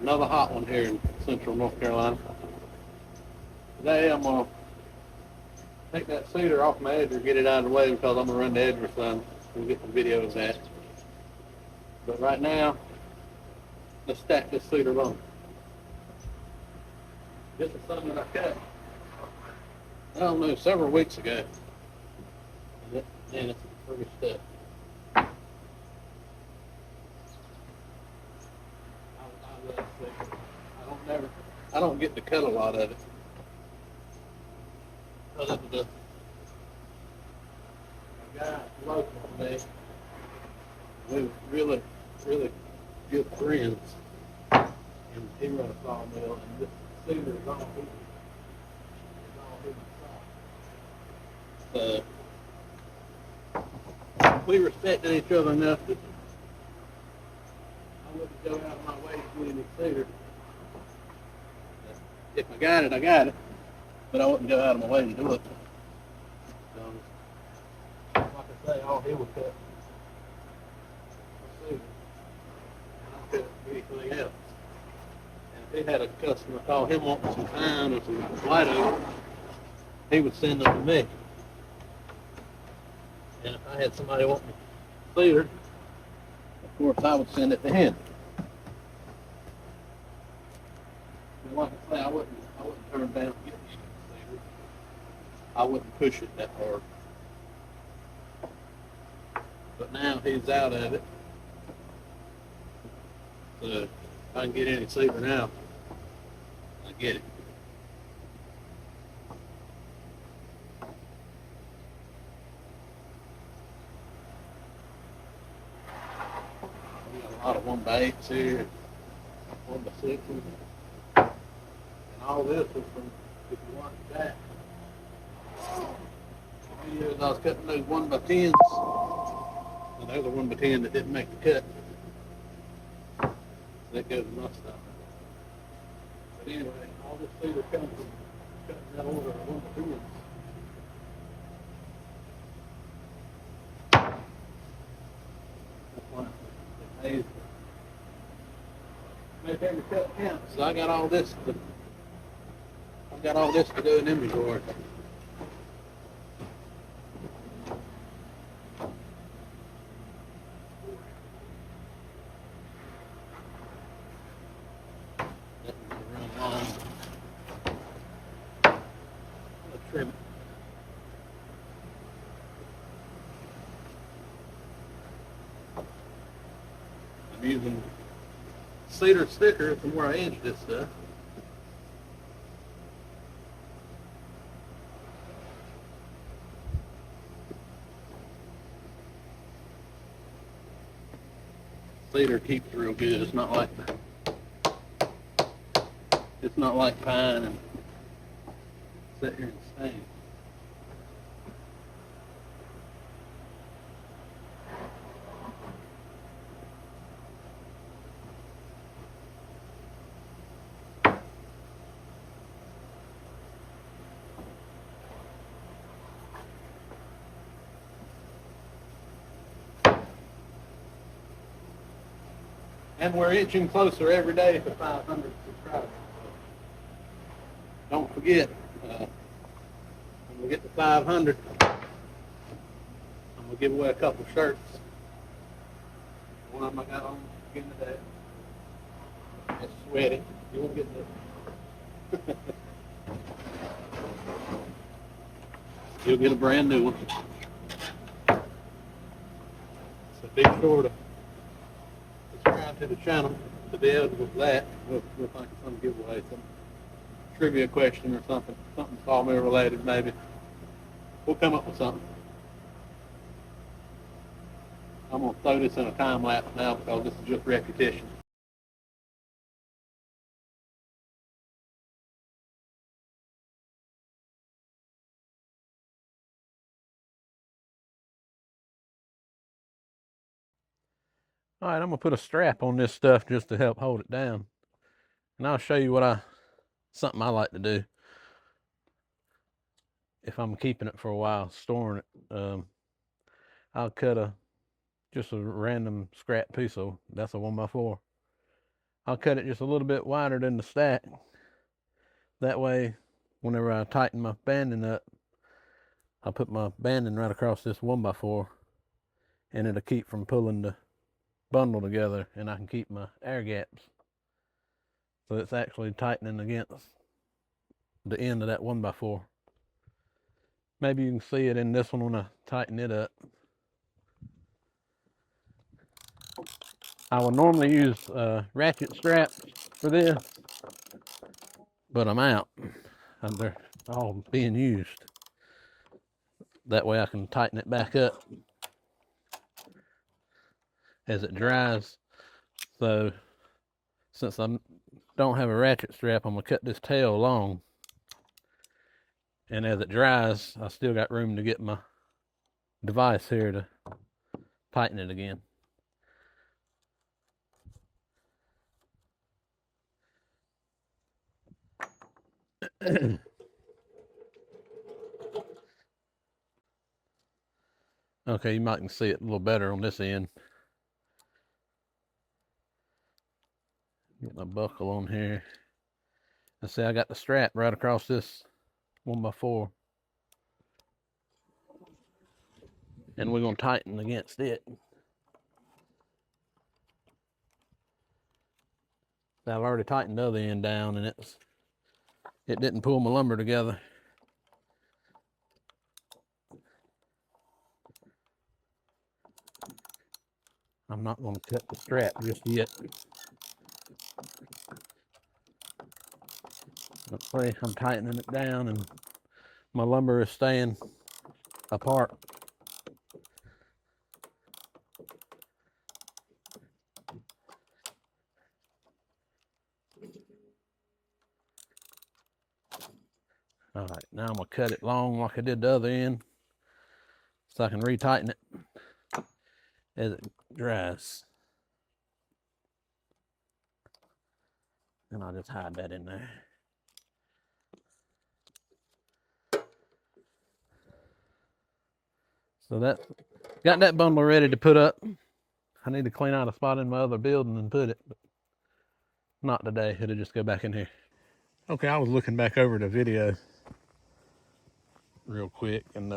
Another hot one here in central North Carolina. Today I'm going to take that cedar off my edger, get it out of the way because I'm going to run the edger some and get the videos at. But right now, let's stack this cedar on. This is something that I cut, I don't know, several weeks ago. And it's pretty stuff. I love cedar. I don't get to cut a lot of it. Other than a guy local to me, we were really good friends. And he run a sawmill, and this cedar is all he So we respected each other enough that I wouldn't go out of my way to get any cedar. If I got it, I got it. But I wouldn't go out of my way to do it. Like I say, all he would cut was cedar. And I cut anything else. And if he had a customer call him wanting some pine or some white oak, he would send them to me. And if I had somebody wanting cedar, of course I would send it to him. And like I say, I wouldn't turn down getting cedar. I wouldn't push it that hard. But now he's out of it. So if I can get any cedar now, I get it. We got a lot of 1x8s here, 1x6s. And all this is from, if you watch that, the videos I was cutting those 1x10s, and those are 1x10 that didn't make the cut. That goes in my stuff. But anyway, all this cedar comes from cutting that order of 1x10s. That's why it pays to make every cut count. So I got all this to do in inventory. Trim it. I'm using cedar sticker from where I edged this stuff. Cedar keeps real good. It's not like pine and sit here and stain. And we're inching closer every day to 500 subscribers. Don't forget, when we get to 500, I'm going to give away a couple shirts. One of them I got on again today. It's sweaty. You won't get this. You'll get a brand new one. So be sure to subscribe to the channel to be able to do that. We'll think of some giveaway, some trivia question or something Sawmill related maybe. We'll come up with something. I'm going to throw this in a time lapse now because this is just repetition. All right, I'm going to put a strap on this stuff just to help hold it down. And I'll show you something I like to do if I'm keeping it for a while, storing it. I'll cut just a random scrap piece of, that's a 1x4. I'll cut it just a little bit wider than the stack. That way, whenever I tighten my banding up, I'll put my banding right across this 1x4 and it'll keep from pulling the bundle together, and I can keep my air gaps. So it's actually tightening against the end of that 1x4. Maybe you can see it in this one when I tighten it up. I would normally use ratchet straps for this, but I'm out. They're all being used. That way I can tighten it back up as it dries. So since I don't have a ratchet strap, I'm gonna cut this tail long. And as it dries, I still got room to get my device here to tighten it again. Okay, you might can see it a little better on this end. Get my buckle on here. And see, I got the strap right across this 1x4. And we're gonna tighten against it. I've already tightened the other end down, and it didn't pull my lumber together. I'm not going to cut the strap just yet. Let's see, I'm tightening it down and my lumber is staying apart. All right, now I'm gonna cut it long like I did the other end so I can retighten it as it dries. And I'll just hide that in there. So that got that bundle ready to put up. I need to clean out a spot in my other building and put it, but not today. It'll just go back in here. Okay, I was looking back over the video real quick, and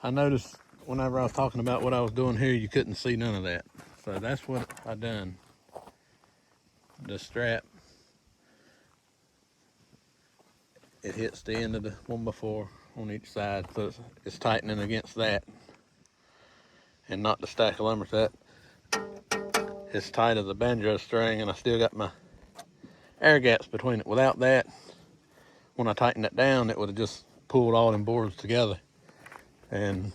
I noticed whenever I was talking about what I was doing here, you couldn't see none of that. So that's what I done. The strap, it hits the end of the 1x4 on each side, so it's tightening against that and not the stack of lumber. That it's tight as a banjo string, and I still got my air gaps between it. Without that, when I tightened it down, it would have just pulled all them boards together. And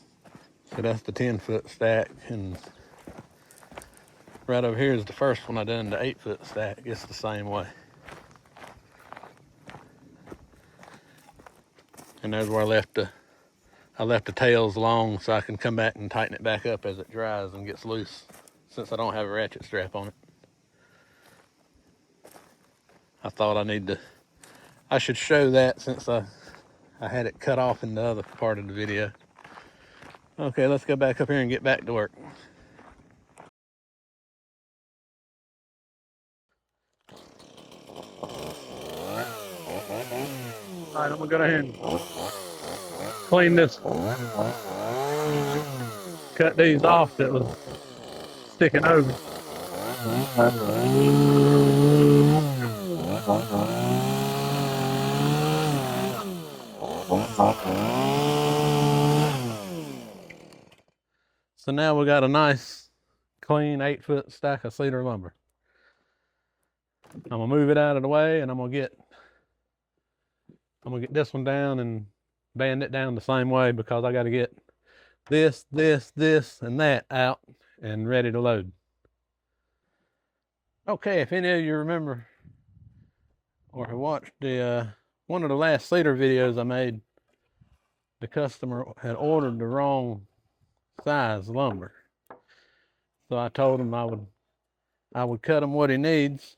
so that's the 10-foot stack, and right over here is the first one I done, the 8-foot stack. It's the same way. And there's where I left the tails long so I can come back and tighten it back up as it dries and gets loose, since I don't have a ratchet strap on it. I thought I should show that since I had it cut off in the other part of the video. Okay, let's go back up here and get back to work. All right, I'm gonna go ahead and clean this, cut these off that was sticking over. So now we got a nice, clean 8-foot stack of cedar lumber. I'm gonna move it out of the way, and I'm gonna get this one down and band it down the same way, because I got to get this, and that out and ready to load. Okay, if any of you remember or have watched the one of the last cedar videos I made, the customer had ordered the wrong size lumber. So I told him I would cut him what he needs,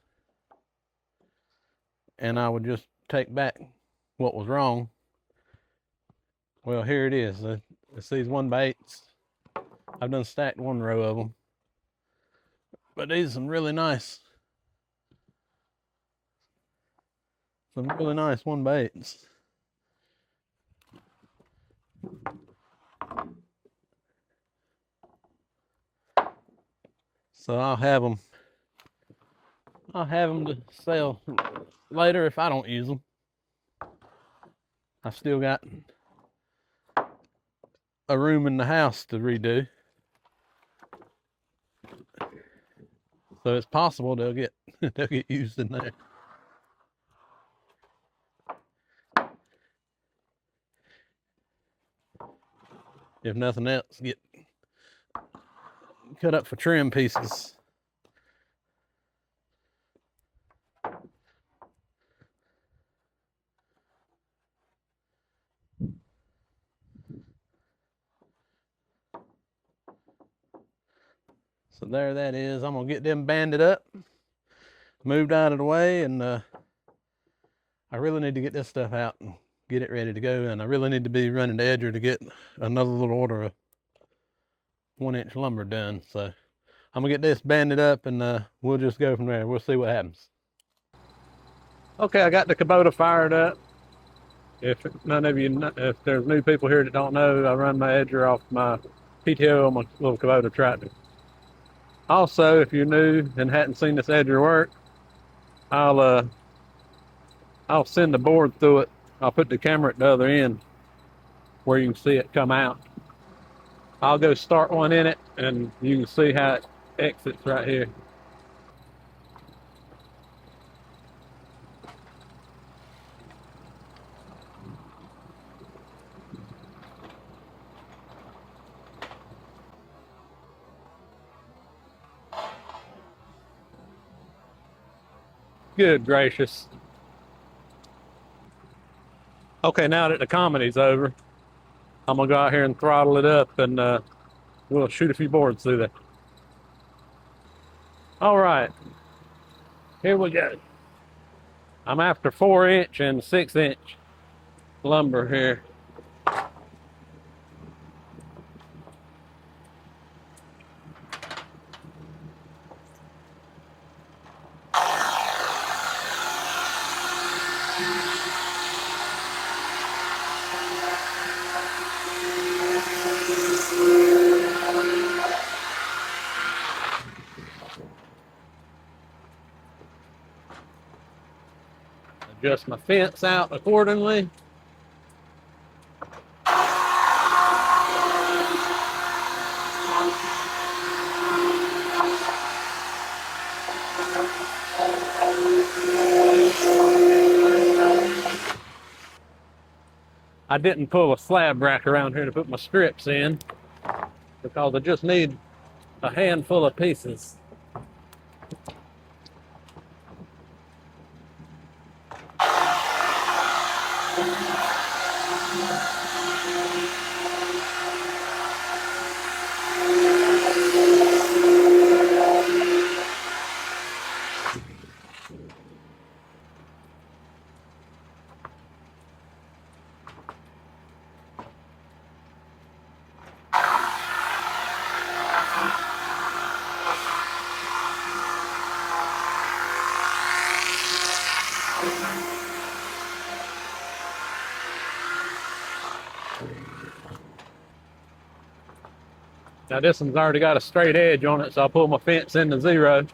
and I would just take back what was wrong. Well, here it is. It's these 1x8s. I've done stacked one row of them, but these are some really nice Some really nice 1/8s. So I'll have them to sell later if I don't use them. I've still got a room in the house to redo. So it's possible they'll get used in there. If nothing else, get cut up for trim pieces. So there that is. I'm gonna get them banded up, moved out of the way, and I really need to get this stuff out and get it ready to go. And I really need to be running to Edger to get another little order of 1-inch lumber done. So I'm gonna get this banded up, and we'll just go from there. We'll see what happens. Okay, I got the Kubota fired up. If there's new people here that don't know, I run my Edger off my PTO on my little Kubota tractor. Also, if you're new and hadn't seen this Edger work, I'll send the board through it. I'll put the camera at the other end where you can see it come out. I'll go start one in it, and you can see how it exits right here. Good gracious. Okay, now that the comedy's over, I'm gonna go out here and throttle it up, and we'll shoot a few boards through there. All right, here we go. I'm after 4-inch and 6-inch lumber here. Adjust my fence out accordingly. I didn't pull a slab rack around here to put my strips in because I just need a handful of pieces. Now this one's already got a straight edge on it, so I'll pull my fence into 0.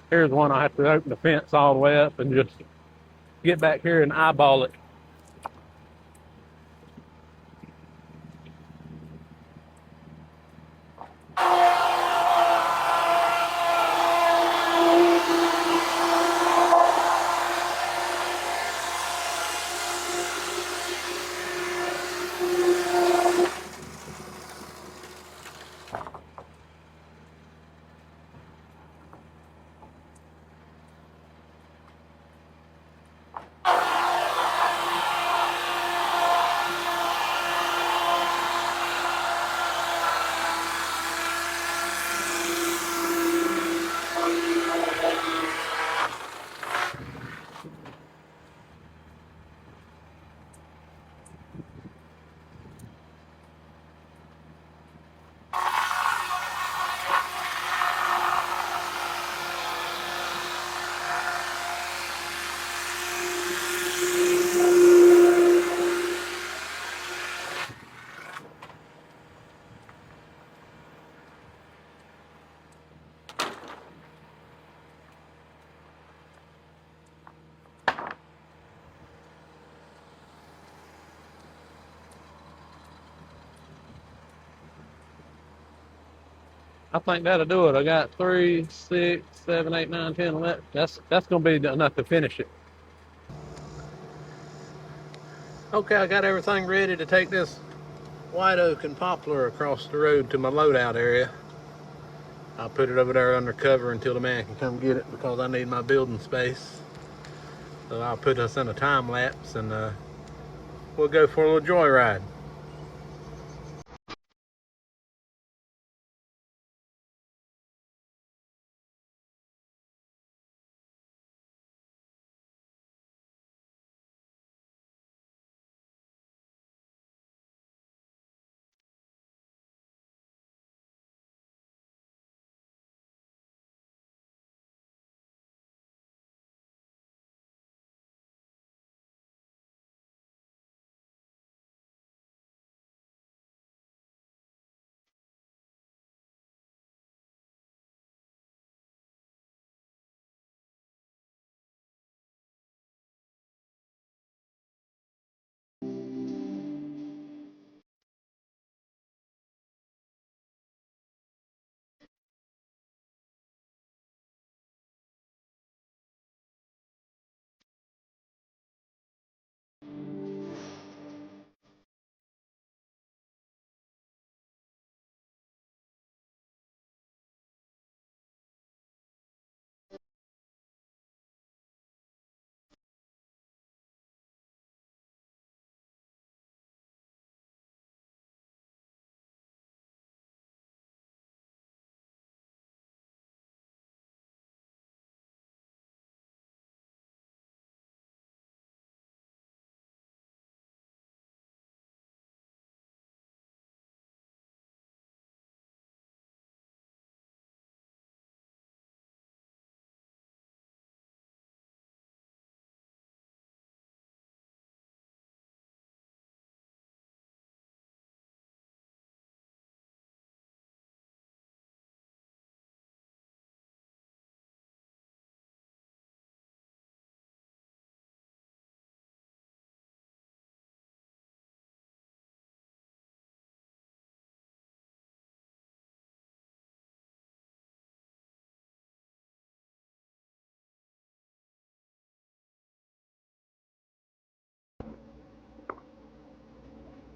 Here's one I have to open the fence all the way up and just get back here and eyeball it. I think that'll do it. I got 3, 6, 7, 8, 9, 10, 11. That's gonna be enough to finish it. Okay, I got everything ready to take this white oak and poplar across the road to my loadout area. I'll put it over there under cover until the man can come get it because I need my building space. So I'll put us in a time lapse and we'll go for a little joyride.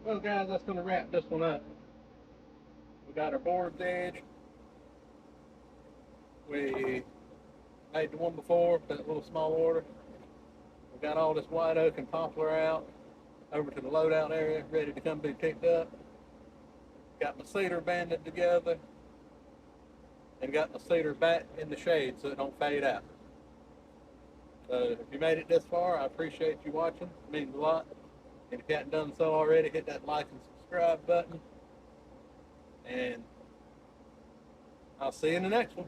Well guys, that's going to wrap this one up. We got our board's edge. We made the one before, that little small order. We got all this white oak and poplar out over to the loadout area, ready to come be picked up. Got my cedar banded together and got my cedar back in the shade so it don't fade out. So if you made it this far, I appreciate you watching. It means a lot. And if you haven't done so already, hit that like and subscribe button. And I'll see you in the next one.